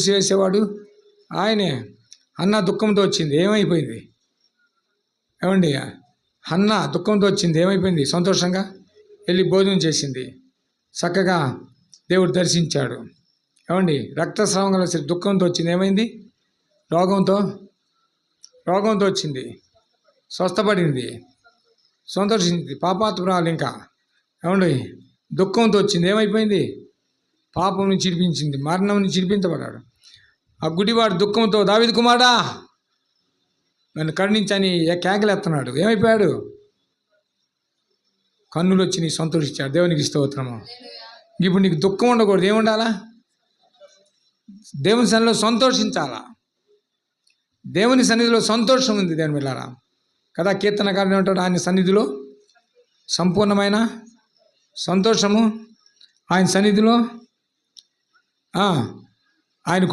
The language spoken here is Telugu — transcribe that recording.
మూసివేసేవాడు ఆయనే. హన్నా దుఃఖంతో వచ్చింది, ఏమైపోయింది? ఏమండి, హన్నా దుఃఖంతో వచ్చింది, ఏమైపోయింది? సంతోషంగా వెళ్ళి భోజనం చేసింది, చక్కగా దేవుడు దర్శించాడు. ఏమండి, రక్తస్రావం వచ్చి దుఃఖంతో వచ్చింది, ఏమైంది? రోగంతో వచ్చింది, స్వస్థపడింది, సంతోషించింది. పాపాత్మురాలు ఇంకా. ఏమండి, దుఃఖంతో వచ్చింది, ఏమైపోయింది? పాపం నుంచి చిడిపించింది, మరణం నుంచి చిడిపించబడ్డాడు. ఆ గుడివాడు దుఃఖంతో, దావీదు కుమారుడా నన్ను కరుణించని కేకలేస్తున్నాడు, ఏమైపోయాడు? కన్నులు వచ్చి నీ సంతోషించాడు. దేవునికి స్తోత్రము. ఇప్పుడు నీకు దుఃఖం ఉండకూడదు, ఏముండాలా? దేవుని సన్నిధిలో సంతోషించాలా. దేవుని సన్నిధిలో సంతోషం ఉంది దేవుని వెళ్ళారా కదా. కీర్తనకారుడు ఏమంటాడు? ఆయన సన్నిధిలో సంపూర్ణమైన సంతోషము, ఆయన సన్నిధిలో ఆయన